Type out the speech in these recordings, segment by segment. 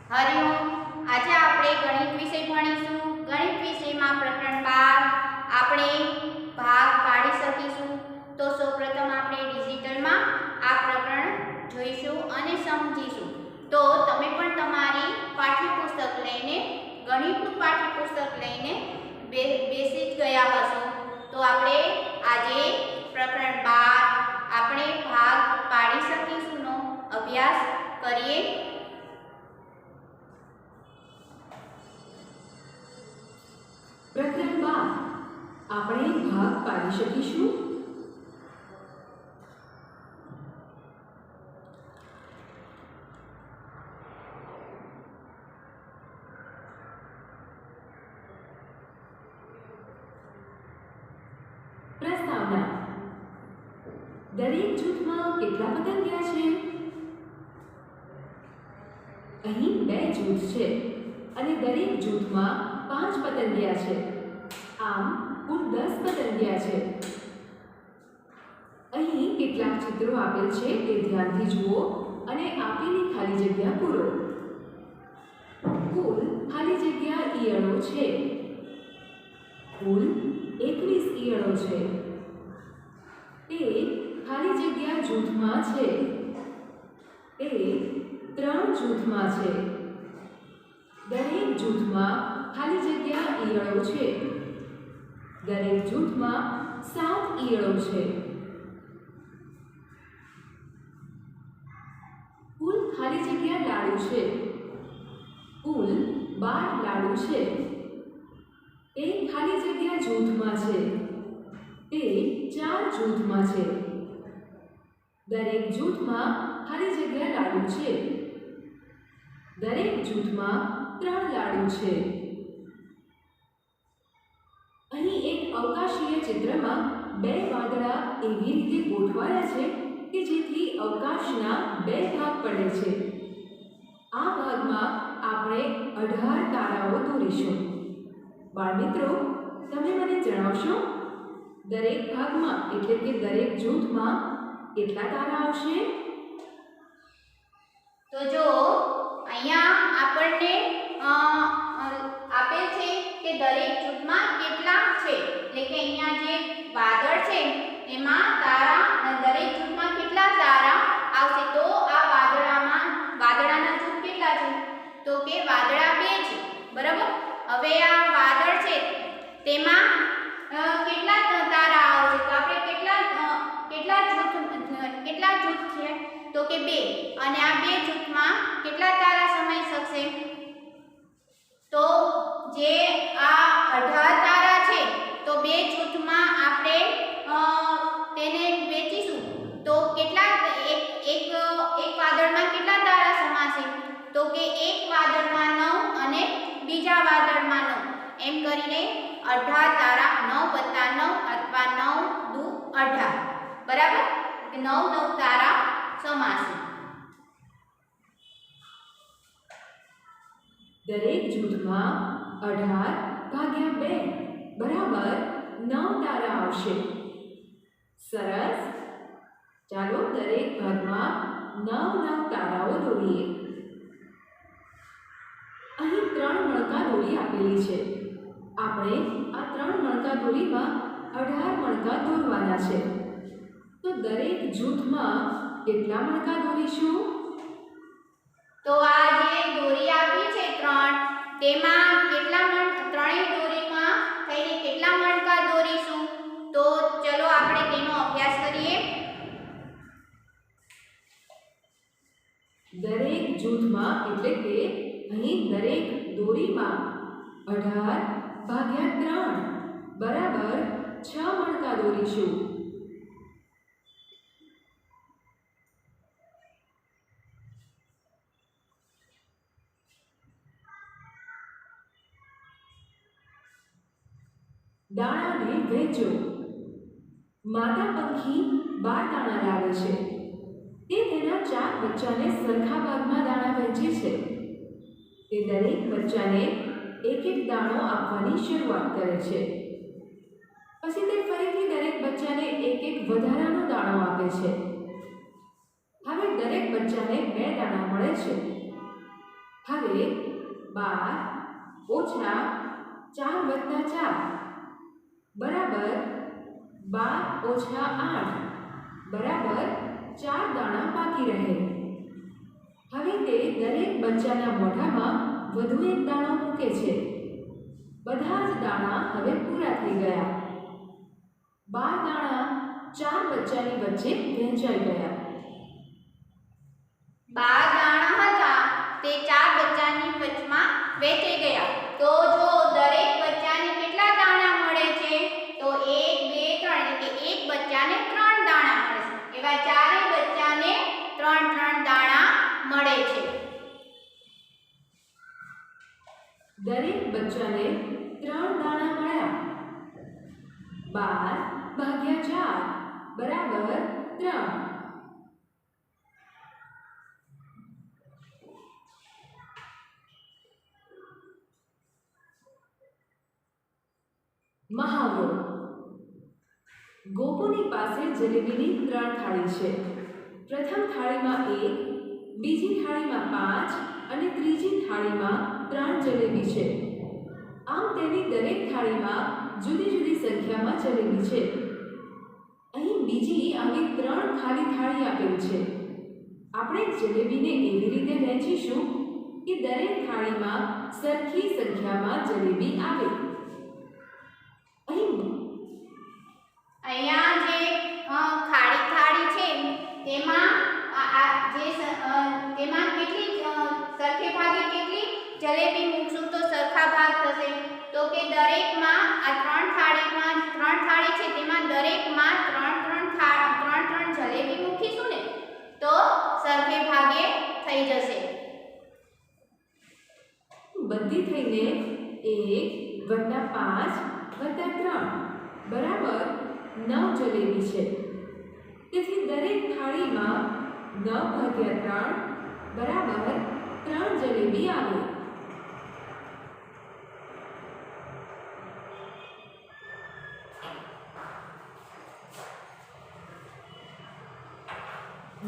હરિઓમ। આજે આપણે ગણિત વિષય ભણીશું। ગણિત વિષયમાં પ્રકરણ 12 આપણે ભાગ પાડી શકીશું। તો સૌપ્રથમ આપણે ડિજિટલમાં આ પ્રકરણ જોઈશું અને સમજીશું। તો તમે પણ તમારી પાઠ્યપુસ્તક લઈને ગણિતનું પાઠ્યપુસ્તક લઈને બેસી જ ગયા હશો। તો આપણે આજે પ્રકરણ 12 આપણે ભાગ પાડી શકીશુંનો અભ્યાસ કરીએ। પ્રકરણ 12 આપણે ભાગ પાડી શકીશું। પ્રસ્તાવના દરેક જૂથમાં કેટલા પતંગિયા છે? અહીં 2 જૂથ છે અને દરેક જૂથમાં 5 પતંગિયા છે। આમ કુલ 10 પતંગિયા છે। અહીં કેટલાક ચિત્રો આપેલ છે તે ધ્યાનથી જુઓ અને આપેલી ખાલી જગ્યા પૂરો। કુલ ખાલી જગ્યા ઈયળો છે। કુલ 21 ઈયળો છે। તે ખાલી જગ્યા જૂથમાં છે। તે 3 જૂથમાં છે। દરેક જૂથમાં ખાલી જગ્યા ઈયળો છે। દરેક જૂથમાં 7 ઈયળો છે। કુલ ખાલી જગ્યા લાડુ છે। કુલ 12 લાડુ છે। તે ખાલી જગ્યા જૂથમાં છે। તે 4 જૂથમાં છે। દરેક જૂથમાં ખાલી જગ્યા લાડુ છે। દરેક જૂથમાં 3 લાડુ છે। અહીં એક અવકાશીય ચિત્રમાં 2 વાદળા એવી રીતે ગોઠવાયા છે કે જેથી અવકાશના 2 ભાગ પડે છે। આ ભાગમાં આપણે 18 તારાઓ દોરીશું। બાળમિત્રો, તમે મને જણાવશો દરેક ભાગમાં એટલે કે દરેક જૂથમાં કેટલા તારા આવશે? તો જો અહીંયા આપણને આપેલ છે કે દરેક જૂથમાં કેટલા છે, એટલે કે અહીંયા જે વાદળ છે એમાં તારા દરેક જૂથમાં કેટલા તારા આવશે। તો આ વાદળાના જૂથ કેટલા છે? તો કે વાદળા 2 છે, બરાબર। હવે આ વાદળ છે તેમાં કેટલા તારા આવશે? તો આપણે કેટલા જૂથ છે? તો કે 2, અને આ 2 જૂથમાં કેટલા તારા સમાઈ શકશે? તો જે આ 18 તારા છે તો 2 જૂથમાં આપણે તેને વેચીશું તો કેટલા એક વાદળમાં કેટલા તારા સમાશે? તો કે એક વાદળમાં 9 અને બીજા વાદળમાં 9, એમ કરીને 18 તારા 9 + 9 અથવા 9 દુ 18, બરાબર। 9 તારા સમાશે। દરેક જૂથમાં 18/2 બરાબર 9 તારા આવશે। સરસ। ચાલો દરેક ભાગમાં 9 તારાઓ દોરીએ। અહીં 3 મણકા દોરી આપેલી છે। આપણે આ 3 મણકા દોરીમાં 18 મણકા દોરવાના છે। તો દરેક જૂથમાં કેટલા મણકા દોરીશું? તો આ જે દોરી આપી છે 3, તેમાં ત્રણેય દોરીમાં થઈને કેટલા મણકા દોરીશું? તો ચલો આપણે તેનો અભ્યાસ કરીએ। દરેક જૂથમાં એટલે કે અહીં દરેક દોરીમાં 18/3 બરાબર 6 મણકા દોરીશું। દાણાને વહેંચો। માતા પંખી 12 દાણા લાવે છે। તે તેના 4 બચ્ચાને સરખા ભાગમાં દાણા વહેંચે છે। તે દરેક બચ્ચાને એક દાણો આપવાની શરૂઆત કરે છે। પછી તે ફરીથી દરેક બચ્ચાને એક વધારાનો દાણો આપે છે। હવે દરેક બચ્ચાને 2 દાણા મળે છે। હવે ભાગે 12 ઓછા 4 વત્તા 4 બરાબર 12 ઓછા 8 બરાબર 4 દાણા બાકી રહે. હવે તે દરેક બચ્ચાના મોઢામાં વધુ એક દાણો મૂકે છે. બધા જ દાણા હવે પૂરા થઈ ગયા. 12 દાણા 4 બચ્ચાની વચ્ચે વહેંચાઈ ગયા. 12 દાણા હતા તે 4 બચ્ચાની વચમાં વહેંચાઈ ગયા. તો જો દરેક બચ્ચાને કેટલા દાણા મળે છે? તો 1 2 3 એટલે કે એક બચ્ચાને 3 દાણા મળે છે. એવા ચારે બચ્ચાને 3 દાણા મળે છે. દરેક બચ્ચાને 3 દાણા મળ્યા. 12 ભાગ્યા 4 બરાબર 3. મહાવરો. ગોપુની પાસે જલેબીની 3 થાળી છે. પ્રથમ થાળીમાં 1, બીજી થાળીમાં 5 અને ત્રીજી થાળીમાં 3 જલેબી છે. આમ તેની દરેક થાળીમાં જુદી જુદી સંખ્યામાં જલેબી છે. અહીં બીજી આવી 3 ખાલી થાળી આપેલી છે. આપણે જલેબીને એવી રીતે વહેંચીશું કે દરેક થાળીમાં સરખી સંખ્યામાં જલેબી આવે. અહીંયા જે ખાલી થાળી છે તેમાં તેમાં કેટલી સરખે ભાગે કેટલી જલેબી મૂકશું તો સરખા ભાગ થશે? તો કે દરેકમાં આ 3 થાળી છે તેમાં દરેકમાં 3 જલેબી મૂકીશું ને તો સરખે ભાગે થઈ જશે. બધી થઈને 1 + 5 + 3 બરાબર 9 જલેબી છે. તેથી દરેક થાળીમાં 9/3 બરાબર 3 જલેબી આવે.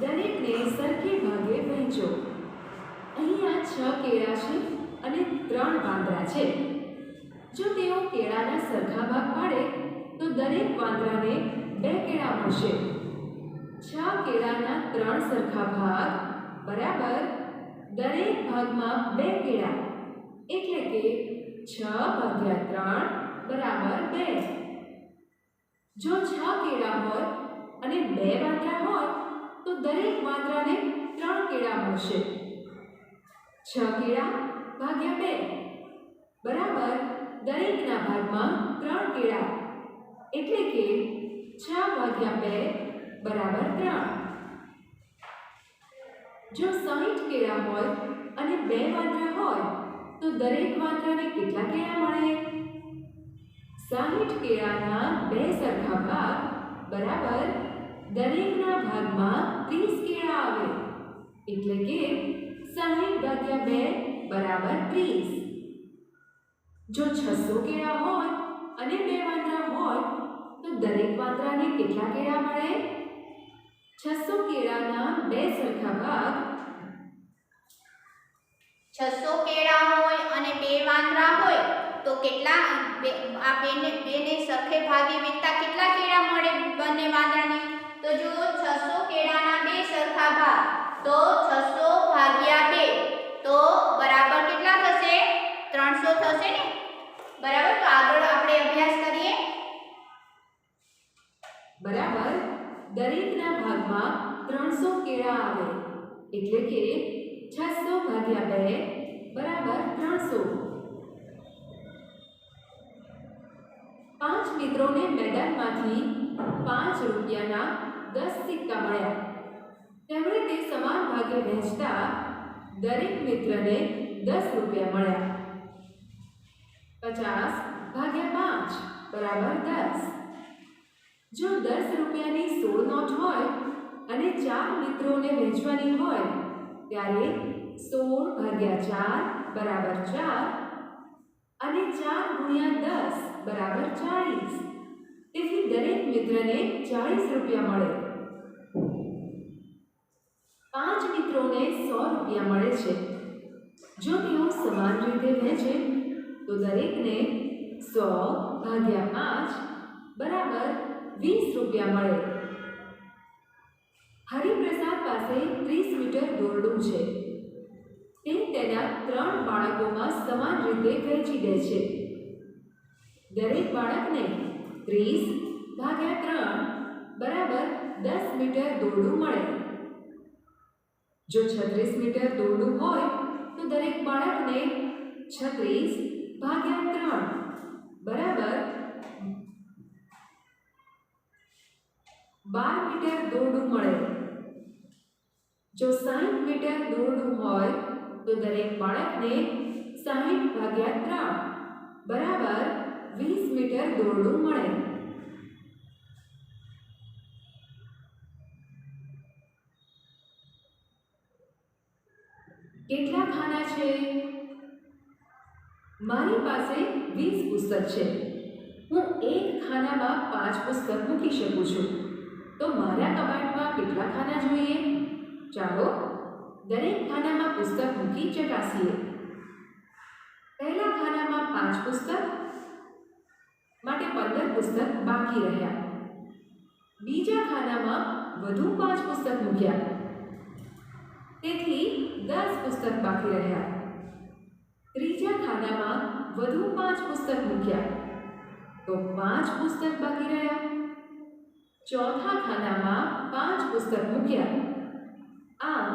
દરેકને સરખે ભાગે વહેંચો. અહીંયા 6 કેળા છે અને 3 વાંદરા છે. જો તેઓ કેળાના સરખા ભાગ પાડે તો દરેક વાંદરાને 2 કેળા મળશે. 6 કેળાના 3 સરખા ભાગ બરાબર દરેક ભાગમાં 2 કેળા એટલે કે 6/3 બરાબર 2. જો 6 કેળા હોય અને 2 વાંદરા હોય તો દરેક વાંદરાને 3 કેળા મળશે. 6 કેળા ભાગ્યા 2 બરાબર દરેકના ભાગમાં 3 કેળા એટલે કે 6/2 બરાબર 3. જો 60 કેળા હોય અને 2 વાંદરા હોય તો દરેક વાંદરાને કેટલા કેળા મળે? 60 કેળાના 2 સરખા ભાગ બરાબર દરેકના ભાગમાં 30 કેળા આવે એટલે કે 60/2 બરાબર 30. જો 600 કેળા હોય અને 2 વાંદરા હોય તો દરેક વાંદરાને કેટલા કેળા મળે? 600 કેળાના 2 સરખા ભાગ 600 કેળા હોય અને 2 વાંદરા હોય તો કેટલા આ બેને સરખે ભાગે વેચતા કેટલા કેળા મળે બંને વાંદરાને? તો જો 600 કેળાના 2 સરખા ભાગ તો 600/2 તો બરાબર કેટલા થશે? 300 થશે ને બરાબર. તો આગળ આપણે અભ્યાસ કરીએ. બરાબર દરેકના ભાગમાં 300 કેળા આવે એટલે કે 600/2 બરાબર 300. 5 મિત્રોને મેદાનમાંથી 5 રૂપિયાના 10 સિક્કા મળ્યા. તેમણે તે સમાન ભાગે વહેંચતા દરેક મિત્રને 10 રૂપિયા મળ્યા. 50/5 બરાબર 10. જો 10 રૂપિયાની 16 નોટ હોય અને 4 મિત્રોને વહેંચવાની હોય ત્યારે 16/4 બરાબર 4 અને 4 × 10 બરાબર 40. તેથી દરેક મિત્રને 40 રૂપિયા મળે. 5 મિત્રોને 100 રૂપિયા મળે છે. જો તેઓ સમાન રીતે વહેંચે તો દરેકને 100/5 બરાબર 20 રૂપિયા મળે. હરિપ્રસાદ પાસે 30 મીટર દોરડું છે. તે તેના 3 બાળકોમાં સમાન રીતે વહેંચી દે છે. દરેક બાળકને 30/3 બરાબર 10 મીટર દોરડું મળે. જો 36 મીટર દોરડું હોય તો દરેક બાળકને 36/3 બરાબર 12 મીટર દોરડું મળે. જો 60 મીટર દોરડું હોય તો દરેક બાળકને 60/3 બરાબર 20 મીટર દોરડું મળે. કેટલા ખાના છે? મારી પાસે 20 પુસ્તક છે. હું એક ખાનામાં 5 પુસ્તક મૂકી શકું છું. તો મારા કબાટમાં કેટલા ખાના જોઈએ? ચાલો દરેક ખાનામાં પુસ્તક મૂકી ચકાસીએ. પહેલા ખાનામાં 5 પુસ્તક માટે 15 પુસ્તક બાકી રહ્યા. બીજા ખાનામાં વધુ 5 પુસ્તક મૂક્યા, તેથી 10 પુસ્તક બાકી રહ્યા. ત્રીજા ખાનામાં વધુ 5 પુસ્તક મૂક્યા, તો 5 પુસ્તક બાકી રહ્યા. ચોથા ખાનામાં 5 પુસ્તક મૂક્યા. આમ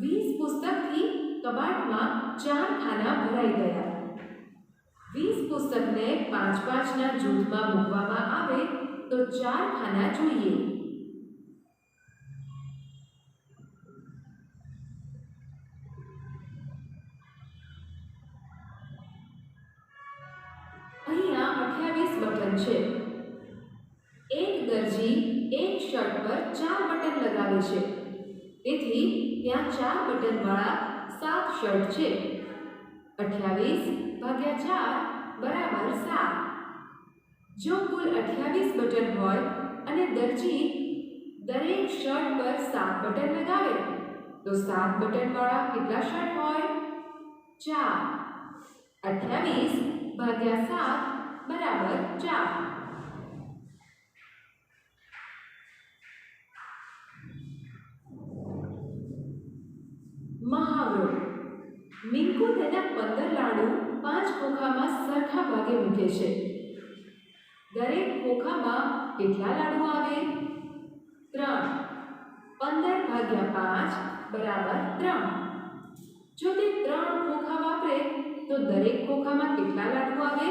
20 પુસ્તકથી કબાટમાં 4 ખાના ભરાઈ ગયા. 20 પુસ્તકને 5-5ના જૂથમાં મૂકવામાં આવે તો 4 ખાના જોઈએ. અહીંયા 28 બટન છે. એક દરજી એક શર્ટ પર 4 બટન લગાવે છે. તેથી ત્યાં 4 બટનવાળા 7 શર્ટ છે. 28/4 બરાબર 7. જો કુલ 28 બટન હોય અને દરજી દરેક શર્ટ પર 7 બટન લગાવે તો 7 બટનવાળા કેટલા શર્ટ હોય? 4. 28/7 બરાબર 4. મહાવરો. મિંકુ તેના 15 લાડુ 5 ખોખામાં સરખા ભાગે મૂકે છે. દરેક ખોખામાં કેટલા લાડુ આવે? 3. 15/5 બરાબર 3. જો તે 3 ખોખા વાપરે તો દરેક ખોખામાં કેટલા લાડુ આવે?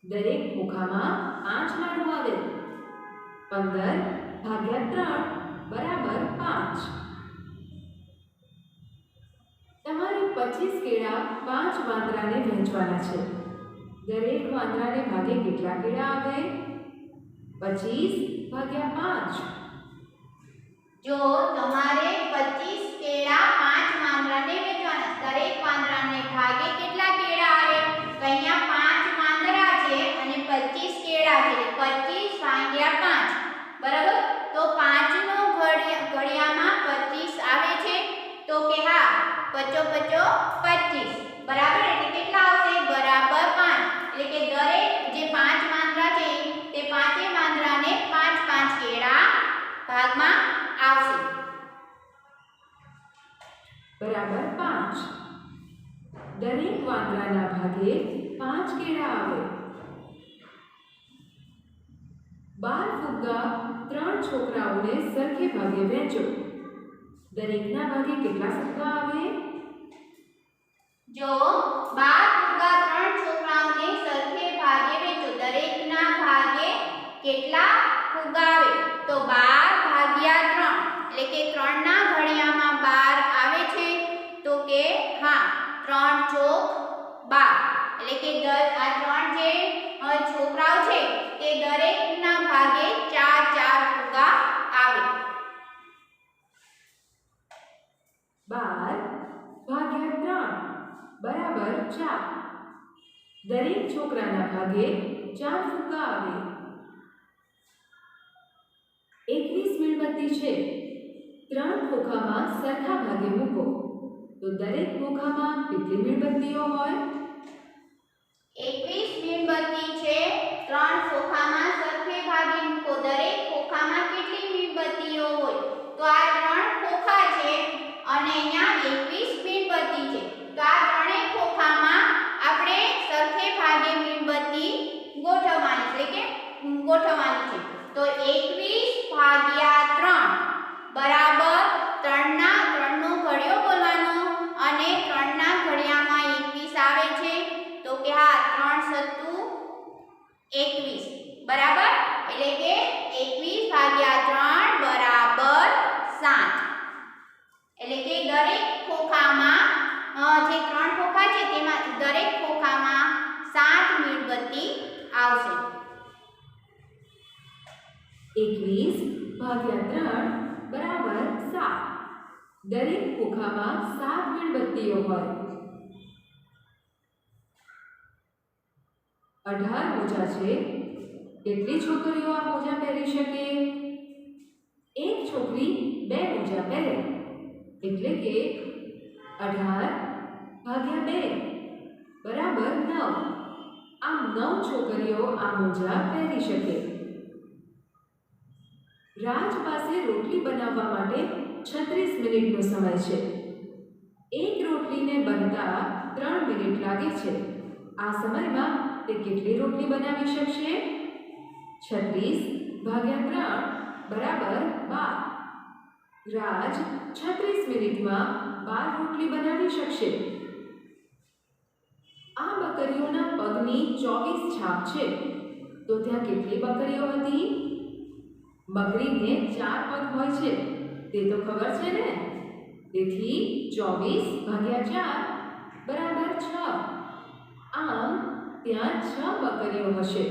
દરેક ખોખામાં 5 લાડુ આવે. 15/3 બરાબર 5. તમારે 25 કેળા 5 વાંદરાને વહેંચવાના છે. દરેક વાંદરાને ભાગે કેટલા કેળા આવે? 25/5. જો તમારે 25 કેળા 5 વાંદરાને વહેંચવાના, દરેક વાંદરાને ભાગે કેટલા કેળા આવે? તો અહીંયા 5 વાંદરા છે અને 25 કેળા છે, એટલે 25/5 બરાબર. તો 5 નો ઘડિયામાં 25 આવે છે, તો કે હા 55 25 બરાબર. એટલે કેટલા આવશે? બરાબર 5. એટલે કે દરેક જે 5 વાંદરા છે તે 5 વાંદરાને 5-5 કેળા ભાગમાં આવશે. બરાબર 5. દરેક વાંદરાના ભાગે 5 કેળા આવે. 12 ફુગ્ગા 3 છોકરાઓને સરખે ભાગે વહેંચો. દરેકના ભાગે કેટલા ફુગ્ગા આવે? જો 12 ફુગ્ગા 3 છોકરાઓને સરખે ભાગે વહેંચો, દરેકના ભાગે કેટલા ફુગ્ગા આવે? તો 12/3 એટલે કે 3 ના ઘડિયામાં 12 આવે છે, તો કે હા 3 ચોક 12. એટલે કે આ 3 જે છોકરાઓ છે તે દરેકના ભાગે 4-4 ફુગ્ગા આવે. 12/3 બરાબર 4. દરેક છોકરાના ભાગે 4 ફુગ્ગા આવે. 21 મીણબત્તી છે. 3 ખોખામાં સરખા ભાગે મૂકો. તો દરેક ખોખામાં કેટલી મીણબત્તીઓ હોય? 21 મીણબત્તી છે. 3 ખોખામાં સરખે ભાગે મૂકો. દરેક ખોખામાં કેટલી મીણબત્તીઓ હોય? તો આ 3 ખોખા છે અને અહીંયા 21 મીણબત્તી છે. તો આ ત્રણેય ખોખામાં આપણે સરખે ભાગે મીણબત્તી ગોઠવવાની છે. તો 21 ભાગ્યા 3 બરાબર 3 નો ઘડિયો બોલવાનો અને 3 ના ઘડિયામાં 21 આવે છે. તો કે હા 3 સત્તુ 21 બરાબર. એટલે કે 21 ભાગ્યા 3 બરાબર 7. એટલે કે દરેક ખોખામાં જે 3 ખોખા છે તેમાં દરેક ખોખામાં 7 મીણબત્તી આવશે. 21 ભાગ્યા 3 બરાબર 7. દરેક ખોખામાં 7 મીણબત્તીઓ હોય. 18 મોજા છે. કેટલી છોકરીઓ આ મોજા પહેરી શકે? એક છોકરી 2 મોજા પહેરે. એટલે કે 18 ભાગ્યા 2 બરાબર 9. આમ 9 છોકરીઓ આ મોજા પહેરી શકે. રાજ પાસે રોટલી બનાવવા માટે 36 મિનિટનો સમય છે. એક રોટલીને બનતા 3 મિનિટ લાગે છે. આ સમયમાં તે કેટલી રોટલી બનાવી શકશે? 36 ભાગ્યા 3 બરાબર 12. રાજ 36 મિનિટમાં 12 રોટલી બનાવી શકશે. આ બકરીઓના પગની 24 છાપ છે. તો ત્યાં કેટલી બકરીઓ હતી? બકરીને 4 પગ હોય છે તે તો ખબર છે ને. તેથી 24 ભાગ્યા 4 બરાબર 6. આમ ત્યાં 6 બકરીઓ હશે.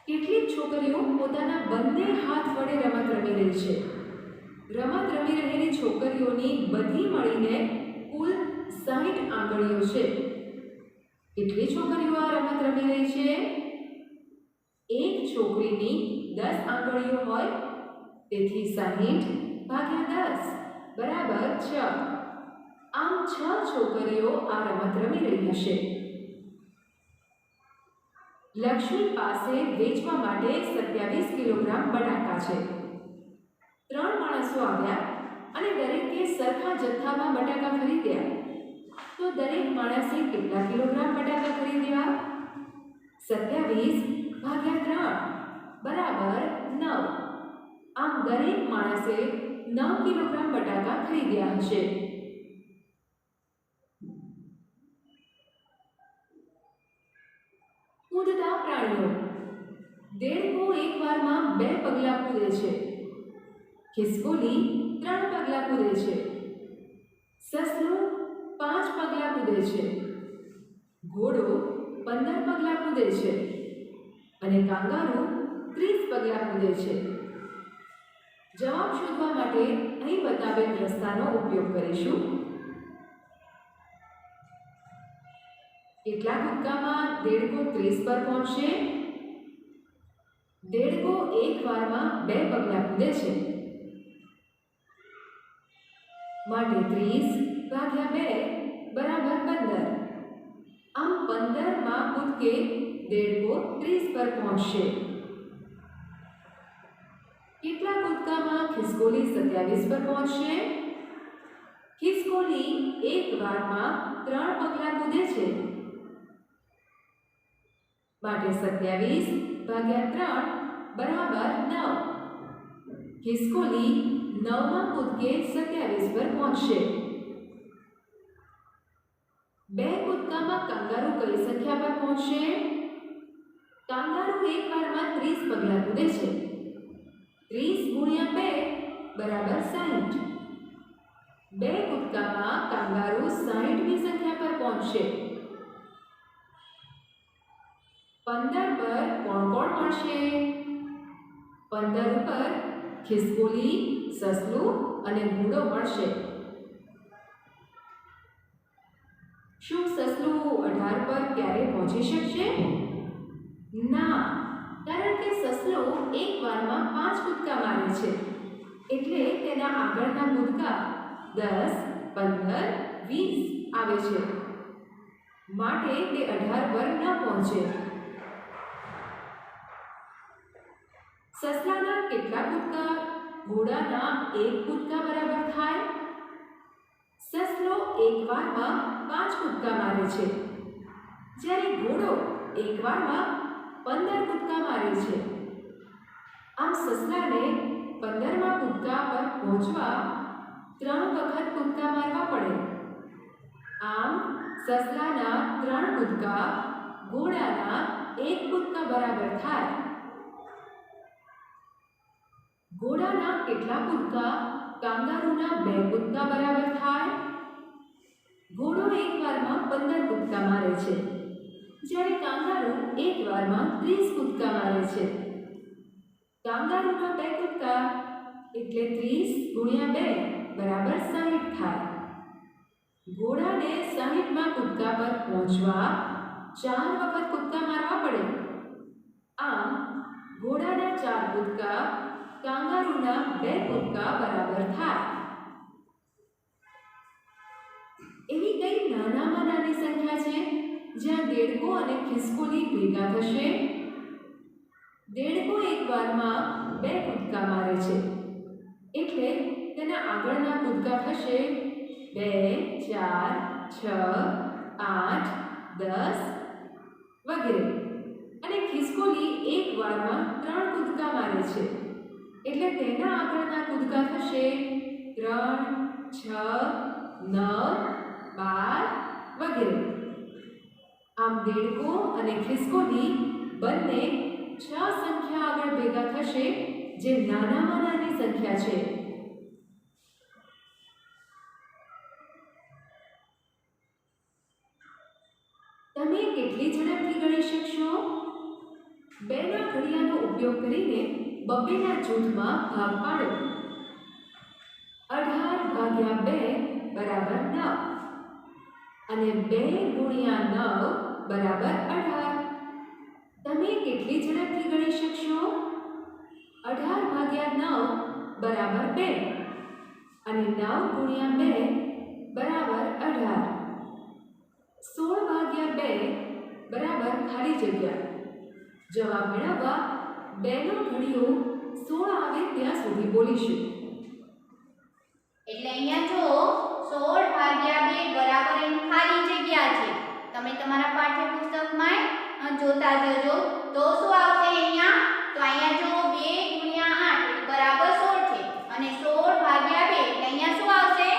કેટલીક છોકરીઓ પોતાના બંને હાથ વડે રમત રમી રહી છે. રમત રમી રહેલી છોકરીઓની બધી મળીને કુલ 60 આંગળીઓ છે. કેટલી છોકરીઓ આ રમત રમી રહી છે? એક છોકરીની 10 આંગળીઓ હોય. તેથી 60 ભાગ્યા 10 બરાબર 6. આમ 6 છોકરીઓ આ રમત રમી રહી હશે. લક્ષ્મી પાસે વેચવા માટે 27 કિલોગ્રામ બટાકા છે. 3 માણસો આવ્યા અને દરેકે સરખા જથ્થામાં બટાકા ખરીદ્યા. તો દરેક માણસે કેટલા કિલોગ્રામ બટાકા ખરીદ્યા? 27 ભાગ્યા 3 બરાબર 9. આમ દરેક માણસે 9 કિલોગ્રામ બટાકા ખરીદ્યા હશે. કૂદતા પ્રાણીઓ. દેડકો એક વારમાં 2 પગલાં કૂદે છે. ખિસકોલી 3 પગલાં કૂદે છે. સસલું 5 પગલાં કૂદે છે. ઘોડો 15 પગલાં કૂદે છે. અને કાંગારૂ 30 પગલાં કૂદે છે. જવાબ શોધવા માટે અહીં બતાવેલ રસ્તાનો ઉપયોગ કરીશું. કેટલા કૂદકામાં દેડકો 30 પર પહોંચશે? દેડકો એક વારમાં 2 પગલાં કૂદે છે. માટે 30 ભાગ્યા 2 બરાબર 15. આમ 15માં કૂદકે દેડકો 30 પર પહોંચશે. કેટલા કૂદકામાં ખિસકોલી 27 પર પહોંચશે? ખિસકોલી એક વારમાં 3 પગલાં કૂદે છે. માટે 27 ભાગ્યા 3 બરાબર 9. ખિસકોલી 9માં કૂદકે 27 પર પહોંચશે. 2 કૂદકામાં કાંગારૂ કઈ સંખ્યા પર પહોંચશે? કાંગારૂ એક વારમાં 30 પગલાં કૂદે છે. 30 ગુણ્યા 2 બરાબર 60. 2 કૂદકામાં કાંગારૂ 60મી સંખ્યા પર પહોંચશે. 15 પર કોણ મળશે? 15 ઉપર ખિસકોલી, સસલું અને ઘોડો મળશે. શું સસલું 18 પર ક્યારે પહોંચી શકશે? ના, કારણ કે સસલો એક વારમાં 5 કૂદકા મારે છે. એટલે તેના આગળના કૂદકા 10, 15, 20 આવે છે. માટે તે 18 પર ન પહોંચે. સસલાના કેટલા કૂદકા ઘોડાના એક કૂદકા બરાબર થાય? સસલો એક વારમાં 5 કૂદકા મારે છે, જ્યારે ઘોડો એક વારમાં 15 કૂદકા મારે છે. આમ સસલાને 15મા કૂદકા પર પહોંચવા 3 વખત કૂદકા મારવા પડે. આમ સસલાના 3 કૂદકા ઘોડાના 1 કૂદકા બરાબર થાય. ઘોડાના કેટલા કૂદકા કાંગારૂના 2 કૂદકા બરાબર થાય? ઘોડો એક વારમાં 15 કૂદકા મારે છે, જ્યારે કાંગારૂ એક વારમાં 30 કૂદકા મારે છે. કાંગારૂના 2 કૂદકા એટલે 30 ગુણ્યા 2 બરાબર 60 થાય. ઘોડાને 60મા કૂદકા પર પહોંચવા 4 વખત કૂદકા મારવા પડે. આમ ઘોડાના 4 કૂદકા કાંગારૂના 2 કૂદકા બરાબર થાય. એવી કઈ નાનામાં નાની સંખ્યા છે જ્યાં દેડકો અને ખિસકોલી ભેગા થશે? દેડકો એક વારમાં 2 કૂદકા મારે છે, એટલે તેના આગળના કૂદકા થશે 2, 4, 6, 8, 10 વગેરે. અને ખિસકોલી એક વારમાં 3 કૂદકા મારે છે, એટલે તેના આગળના કૂદકા થશે 3, 6, 9, 12 વગેરે. આમ દેડકો અને ખિસકોલી બંને 6 સંખ્યા આગળ ભેગા થશે, જે નાનામાં નાની સંખ્યા છે. તમે કેટલી ઝડપથી ગણી શકશો? 2ના ઘડિયાનો ઉપયોગ કરીને બબ્બેના જૂથમાં ભાગ પાડો. 18 ભાગ્યા 2 બરાબર 9 અને 2 ગુણ્યા 9 બરાબર 18. તમે કેટલી ઝડપથી ગણી શકશો? 18 ભાગ્યા 9 બરાબર 2 અને 9 ગુણ્યા 2 બરાબર 18. 16 ભાગ્યા 2 બરાબર ખાલી જગ્યા. જવાબ મેળવવા 2નો ઘડિયો 16 આવે ત્યાં સુધી બોલીશું. એટલે અહીંયા જો 16 ભાગ્યા 2 બરાબર એની ખાલી જગ્યા છે. તમે તમારા પાઠ્યપુસ્તકમાં જોતા જજો તો શું આવશે અહીંયા? તો અહીંયા જો 2 ગુણ્યા 8 બરાબર 16 છે અને 16 ભાગ્યા 2 એટલે અહીંયા શું આવશે?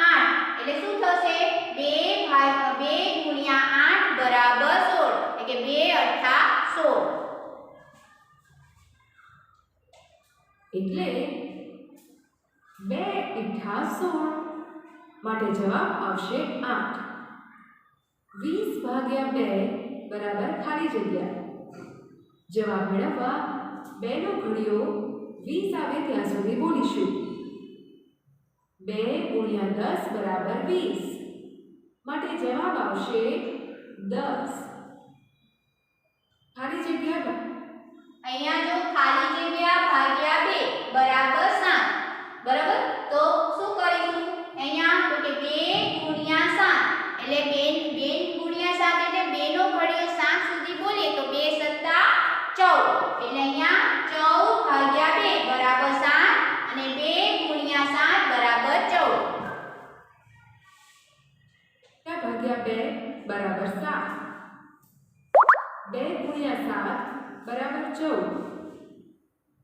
8. એટલે શું થશે? 2 ગુણ્યા 8 બરાબર 16 એટલે કે 2 અઠ્ઠા 16. એટલે 2 ઈઠ્ઠા 16 માટે જવાબ આવશે 8. 20 ભાગ્યા 2 બરાબર ખાલી જગ્યા. જવાબ મેળવવા 2નો ઘડિયો 20 આવે ત્યાં સુધી બોલીશું. 2 ગુણ્યા 10 બરાબર 20 માટે જવાબ આવશે 10. ખાલી જગ્યા અહીંયા જો ખાલી જગ્યા ભાગ્યા 2 બરાબર 7. બરાબર? તો શું કરીશું? અહીંયા તો કે 2 ગુણ્યા 7 એટલે 2 ગુણ્યા 7 એટલે 2 નો ઘડિયો 7 સુધી બોલીએ તો 2 સત્તા 14. એટલે અહીંયા 14 ભાગ્યા 2 બરાબર 7 અને 2 ગુણ્યા 7 બરાબર 14. ભાગ્યા 2 બરાબર 7. 2 ગુણ્યા 7 બરાબર 14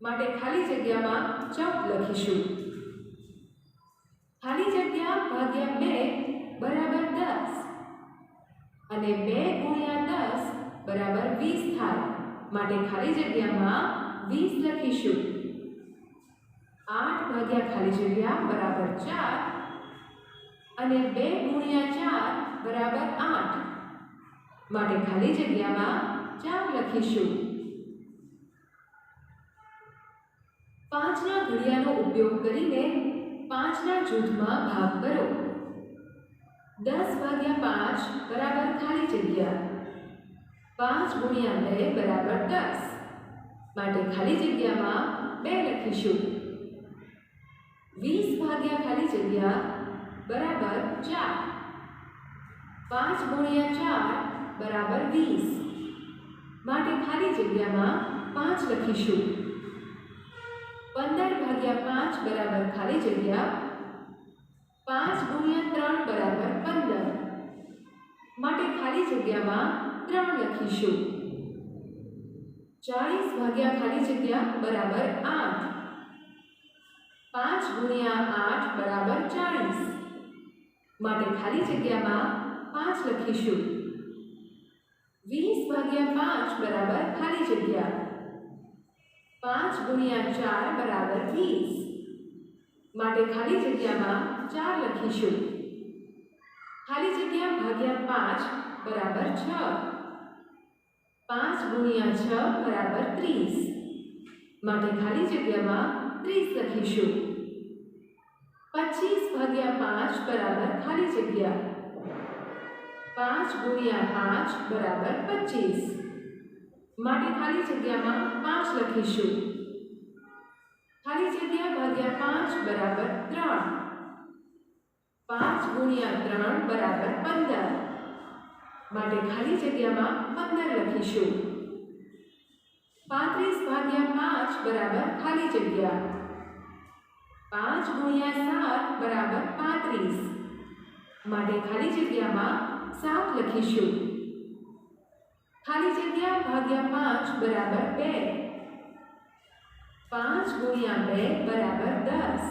માટે ખાલી જગ્યામાં 14 લખીશું. ખાલી જગ્યા ભાગ્યા 2 બરાબર 10 અને 2 ગુણ્યા 10 બરાબર 20 થાય. માટે ખાલી જગ્યામાં 20 લખીશું. 8 ભાગ્યા ખાલી જગ્યા બરાબર 4 અને 2 ગુણ્યા 4 બરાબર 8 માટે ખાલી જગ્યામાં 4 લખીશું. 5ના ઘડિયાનો ઉપયોગ કરીને 5ના જૂથમાં ભાગ કરો. 10 ભાગ્યા 5 બરાબર ખાલી જગ્યા. 5 ગુણ્યા 2 બરાબર 10 માટે ખાલી જગ્યામાં 2 લખીશું. 20 ભાગ્યા ખાલી જગ્યા બરાબર 4. 5 ગુણ્યા 4 બરાબર 20. માટે ખાલી જગ્યામાં 5 લખીશું. 15 ભાગ્યા 5 બરાબર ખાલી જગ્યા 5 ગુણ્યા 3 બરાબર 15. માટે ખાલી જગ્યામાં 3 લખીશું. 40 ભાગ્યા ખાલી જગ્યા બરાબર 8. 5 ગુણ્યા 8 બરાબર 40. માટે ખાલી જગ્યામાં 5 લખીશું. 20 ભાગ્યા 5 બરાબર ખાલી જગ્યા 5 ગુણ્યા 4 બરાબર 20. માટે ખાલી જગ્યામાં 4 લખીશું. ખાલી જગ્યા ભાગ્યા 5 બરાબર 6. 5 ગુણ્યા 6 બરાબર 30. માટે ખાલી જગ્યામાં 30 લખીશું. 25 ભાગ્યા 5 બરાબર ખાલી જગ્યા 5 ગુણ્યા 5 બરાબર 25. માટે ખાલી જગ્યામાં 5 લખીશું. ખાલી જગ્યા ભાગ્યા 5 બરાબર 3. 5 ગુણ્યા 3 બરાબર 15. માટે ખાલી જગ્યામાં 15 લખીશું. 35 ભાગ્યા 5 બરાબર ખાલી જગ્યા 5 ગુણ્યા 7 બરાબર 35. માટે ખાલી જગ્યામાં 7 લખીશું. ખાલી જગ્યા ભાગ્યા 5 બરાબર 2. 5 ગુણ્યા 2 બરાબર 10.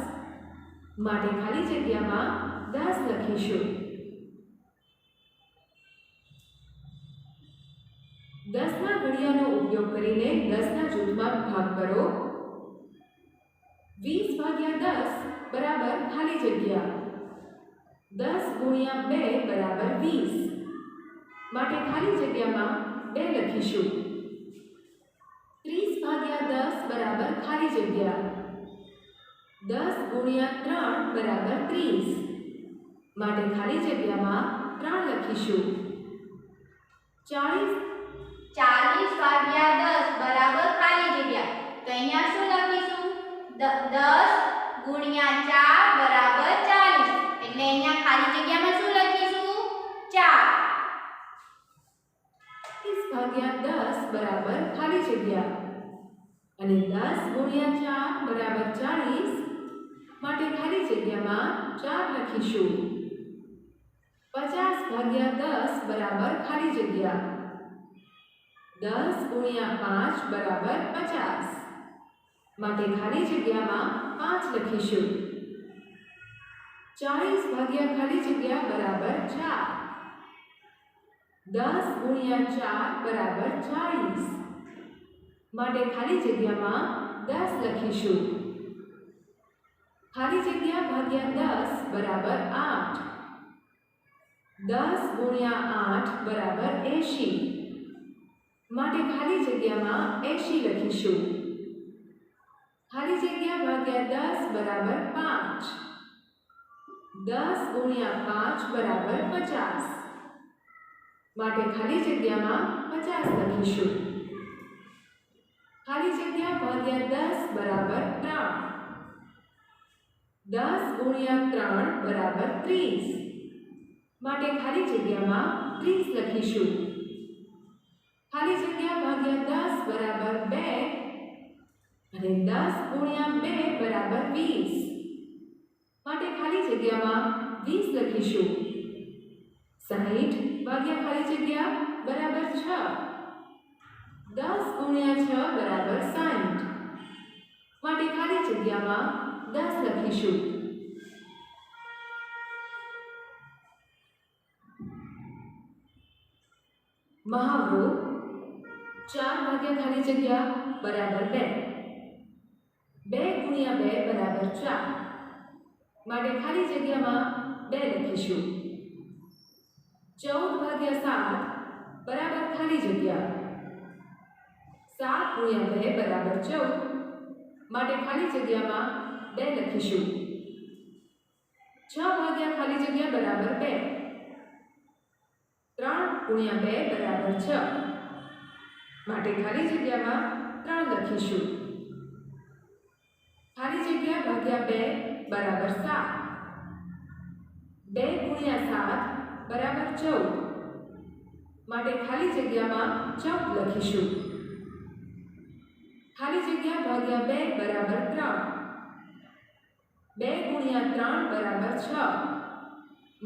માટે ખાલી જગ્યામાં 10 લખીશું. 10ના ઘડિયાનો ઉપયોગ કરીને 10ના જૂથમાં ભાગ કરો. 20 ભાગ્યા 10 બરાબર ખાલી જગ્યા 10 ગુણ્યા 2 બરાબર 20. માટે ખાલી જગ્યામાં 2 લખીશું. 30 ભાગ્યા 10 બરાબર ખાલી જગ્યા 10 ગુણ્યા 3 બરાબર 30. માટે ખાલી જગ્યામાં 3 લખીશું. 40 ભાગ્યા 10 બરાબર ખાલી જગ્યા. તો અહીંયા શું લખીશું? 10 ગુણ્યા 4 બરાબર 40. એટલે અહીંયા ખાલી જગ્યામાં શું લખીશું? 4. 30 ભાગ્યા 10 બરાબર ખાલી જગ્યા અને 10 ગુણ્યા 4 બરાબર 40. માટે ખાલી જગ્યામાં 4 લખીશું. 50 ભાગ્યા 10 બરાબર ખાલી જગ્યા 10 ગુણ્યા 5 બરાબર 50. માટે ખાલી જગ્યામાં 5 લખીશું. 40 ભાગ્યા ખાલી જગ્યા બરાબર 4. 10 ગુણ્યા 4 બરાબર 40. માટે ખાલી જગ્યામાં 10 લખીશું. ખાલી જગ્યા ભાગ્યા 10 બરાબર 8. 10 ગુણ્યા 8 બરાબર 80. માટે ખાલી જગ્યામાં 80 લખીશું. ખાલી જગ્યા ભાગ્યા 10 બરાબર 5. 10 ગુણ્યા 5 બરાબર 50. માટે ખાલી જગ્યામાં 50 લખીશું. ખાલી જગ્યા ભાગ્યા 10 બરાબર 3. 10 ગુણ્યા 3 બરાબર 30. માટે ખાલી જગ્યામાં 30 લખીશું. ખાલી જગ્યા ભાગ્યા 10 બરાબર 2 અને 10 ગુણ્યા 2 બરાબર 20. માટે ખાલી જગ્યામાં 20 લખીશું. 60 ભાગ્યા ખાલી જગ્યા બરાબર 6. 10 ગુણ્યા 6 બરાબર 60. માટે ખાલી જગ્યામાં 10 લખીશું. મહાવરો 4 ભાગ્યા ખાલી જગ્યા બરાબર 2. 2 ગુણ્યા 2 બરાબર 4. માટે ખાલી જગ્યામાં 2 લખીશું. 14 ભાગ્યા 7 બરાબર ખાલી જગ્યા 7 ગુણ્યા 2 બરાબર 14. માટે ખાલી જગ્યામાં 2 લખીશું. 6 ભાગ્યા ખાલી જગ્યા બરાબર 2. 3 ગુણ્યા 2 બરાબર 6. માટે ખાલી જગ્યામાં 3 લખીશું. ખાલી જગ્યા ભાગ્યા 2 બરાબર 7. 2 ગુણ્યા 7 બરાબર 14 માટે ખાલી જગ્યામાં 14 લખીશું. ખાલી જગ્યા ભાગ્યા 2 બરાબર 3. 2 ગુણ્યા 3 બરાબર 6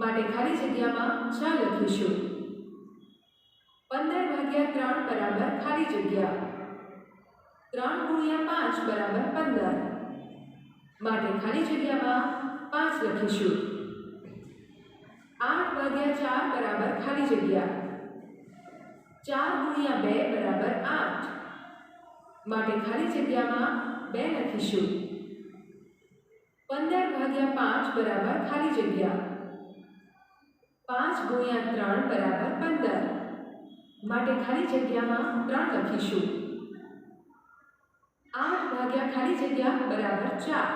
માટે ખાલી જગ્યામાં 6 લખીશું. 15 ભાગ્યા 3 બરાબર ખાલી જગ્યા 3 ગુણ્યા 5 બરાબર 15 માટે ખાલી જગ્યામાં 5 લખીશું. 8 ભાગ્યા 4 બરાબર ખાલી જગ્યા 4 ગુણ્યા 2 બરાબર 8 માટે ખાલી જગ્યામાં 2 લખીશું. 15 ભાગ્યા 5 બરાબર ખાલી જગ્યા 5 ગુણ્યા 3 બરાબર 15 માટે ખાલી જગ્યામાં 3 લખીશું. 8 ભાગ્યા ખાલી જગ્યા બરાબર 4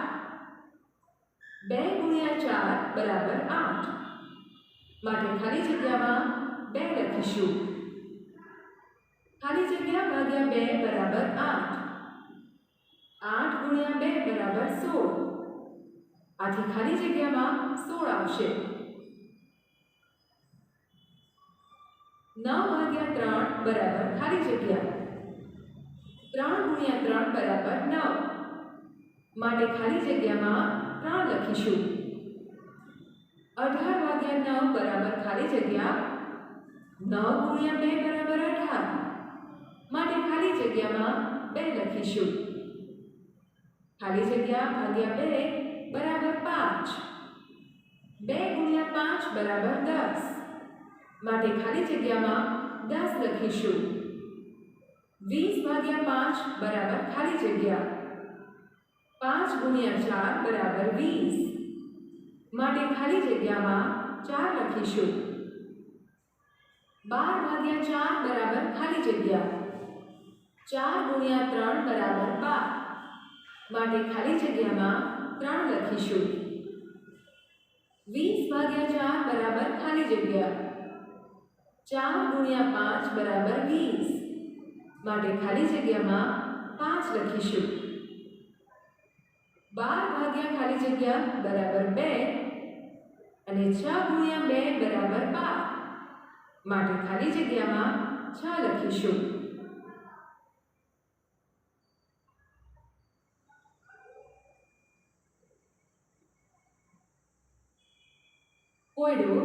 2 ગુણ્યા 4 બરાબર 8 માટે ખાલી જગ્યામાં 2 લખીશું. ખાલી જગ્યા ભાગ્યા 2 બરાબર 8 8 ગુણ્યા 2 બરાબર 16 આથી ખાલી જગ્યામાં 16 આવશે. 9 ભાગ્યા 3 બરાબર ખાલી જગ્યા 3 ગુણ્યા 3 બરાબર 9 માટે ખાલી જગ્યામાં 3 લખીશું. 18 ભાગ્યા 9 બરાબર ખાલી જગ્યા 9 ગુણ્યા 2 બરાબર 18 માટે ખાલી જગ્યામાં 2 લખીશું. ખાલી જગ્યા ભાગ્યા 2 બરાબર 5 2 ગુણ્યા 5 બરાબર 10 માટે ખાલી જગ્યામાં 10 લખીશું. 20 ભાગ્યા 5 બરાબર ખાલી જગ્યા 5 ગુણ્યા 4 બરાબર 20 માટે ખાલી જગ્યામાં 4 લખીશું. 12 ભાગ્યા 4 બરાબર ખાલી જગ્યા 4 ગુણ્યા 3 બરાબર 12 માટે ખાલી જગ્યામાં 3 લખીશું. 20 ભાગ્યા 4 બરાબર ખાલી જગ્યા 4 ગુણ્યા 5 બરાબર 20 માટે ખાલી જગ્યામાં 5 લખીશું. 12 ભાગ્યા ખાલી જગ્યા બરાબર 2 અને 6 ગુણ્યા 2 બરાબર 12 માટે ખાલી જગ્યામાં 6 લખીશું. કોયડો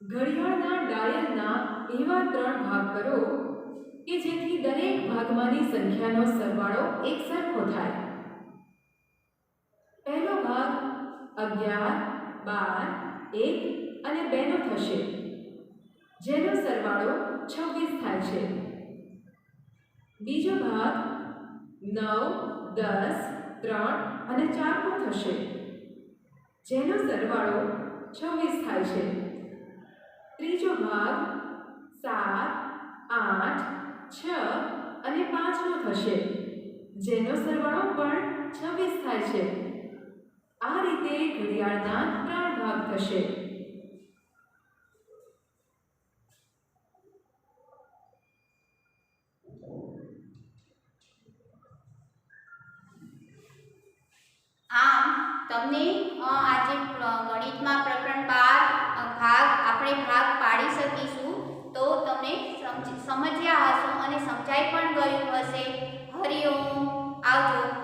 ઘડિયાળના ડાયલના એવા 3 ભાગ કરો કે જેથી દરેક ભાગમાંની સંખ્યાનો સરવાળો એકસરખો થાય. પહેલો ભાગ 11 12 1 અને 2 નો થશે જેનો સરવાળો 26 થાય છે. બીજો ભાગ 9 10 3 અને 4 નો થશે જેનો સરવાળો 26 થાય છે. ત્રીજો ભાગ 7 8 6 અને 5 નો થશે જેનો સરવાળો પણ 26 થાય છે. આ રીતે ઘડિયાળના 3 ભાગ થશે. આમ તમને આજે ગણિતમાં પ્રકરણ 12 ભાગ પાડી શકીશું તો તમને સમજ્યા હશો અને સમજાઈ પણ ગયું હશે. હરિઓમ. આવજો.